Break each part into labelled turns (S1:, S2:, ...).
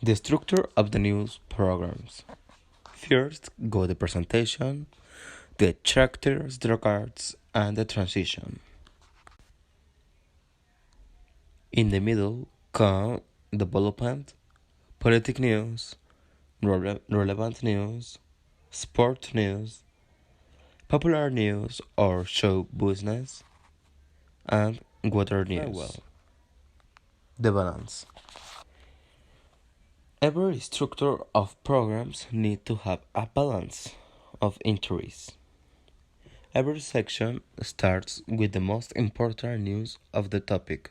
S1: The structure of the news programs. First go the presentation, the characters, the cards, and the transition. In the middle come development, politic news, relevant news, sport news, popular news or show business, and weather news. Farewell. The balance. Every structure of programs need to have a balance of interests. Every section starts with the most important news of the topic.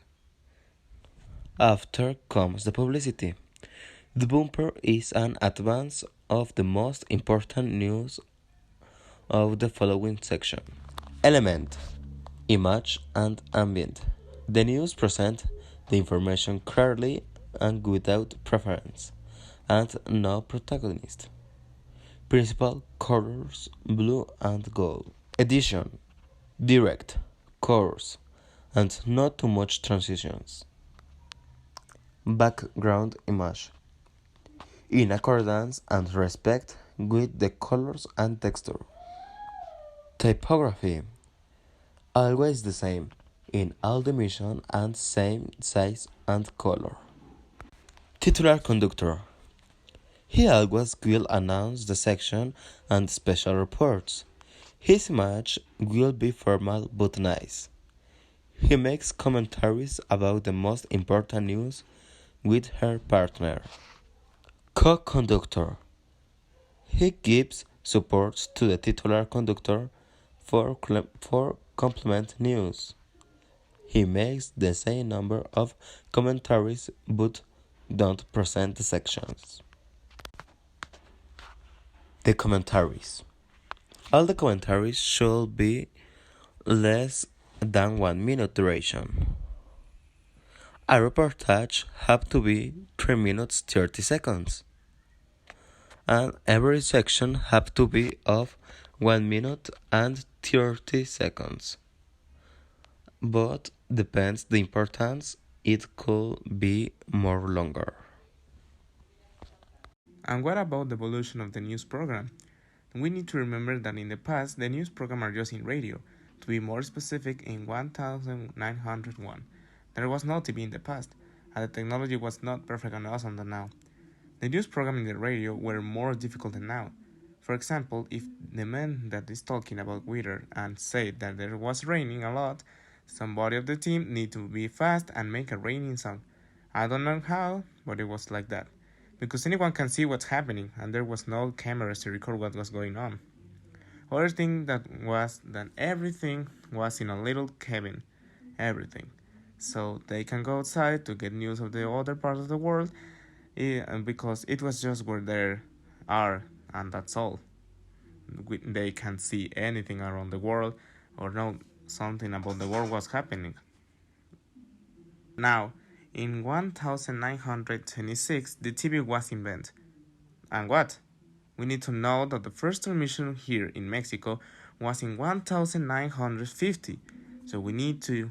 S1: After comes the publicity. The bumper is an advance of the most important news of the following section. Element, image, and ambient. The news present the information clearly and without preference, and no protagonist. Principal colors blue and gold. Edition, direct, coarse, and not too much transitions. Background image, in accordance and respect with the colors and texture. Typography, always the same in all dimensions and same size and color. Titular conductor, he always will announce the section and special reports. His image will be formal but nice. He makes commentaries about the most important news with her partner. Co-conductor, he gives support to the titular conductor for complement news. He makes the same number of commentaries but don't present the sections. The commentaries. All the commentaries should be less than 1 minute duration. A reportage have to be 3 minutes 30 seconds. And every section have to be of 1 minute and 30 seconds. But depends the importance, it could be more longer.
S2: And what about the evolution of the news program? We need to remember that in the past, the news program are just in radio. To be more specific, in 1901, there was no TV in the past, and the technology was not perfect and awesome than now. The news program in the radio were more difficult than now. For example, if the man that is talking about weather and said that there was raining a lot, somebody of the team need to be fast and make a raining song. I don't know how, but it was like that. Because anyone can see what's happening, and there was no cameras to record what was going on. Other thing that was that everything was in a little cabin, everything. So they can go outside to get news of the other part of the world, because it was just where they are, and that's all. They can't see anything around the world or know something about the world was happening. Now, in 1926, the TV was invented. And what? We need to know that the first transmission here in Mexico was in 1950. So we need to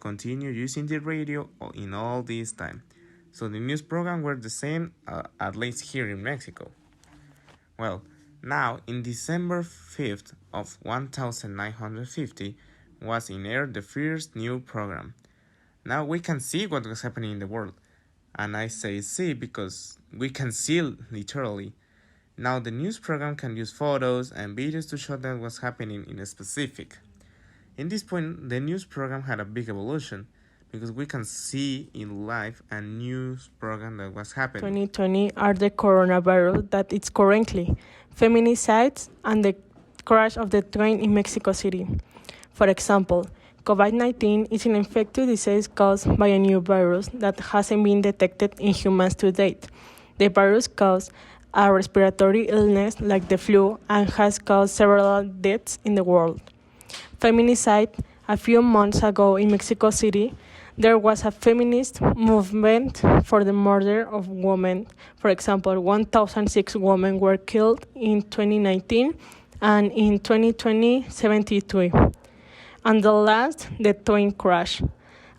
S2: continue using the radio in all this time. So the news program were the same, at least here in Mexico. Well, now in December 5th of 1950 was in air the first new program. Now we can see what was happening in the world. And I say see because we can see literally. Now the news program can use photos and videos to show that what's happening in a specific. In this point, the news program had a big evolution because we can see in live a news program that was happening.
S3: 2020 are the coronavirus that it's currently, feminicides, and the crash of the train in Mexico City. For example, COVID-19 is an infectious disease caused by a new virus that hasn't been detected in humans to date. The virus caused a respiratory illness like the flu and has caused several deaths in the world. Feminicide. A few months ago in Mexico City, there was a feminist movement for the murder of women. For example, 1,006 women were killed in 2019 and in 2020, 73. And the last, the train crash.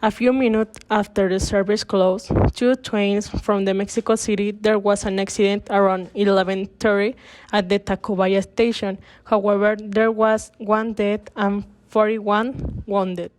S3: A few minutes after the service closed, two trains from the Mexico City, there was an accident around 11:30 at the Tacubaya station. However, there was one dead and 41 wounded.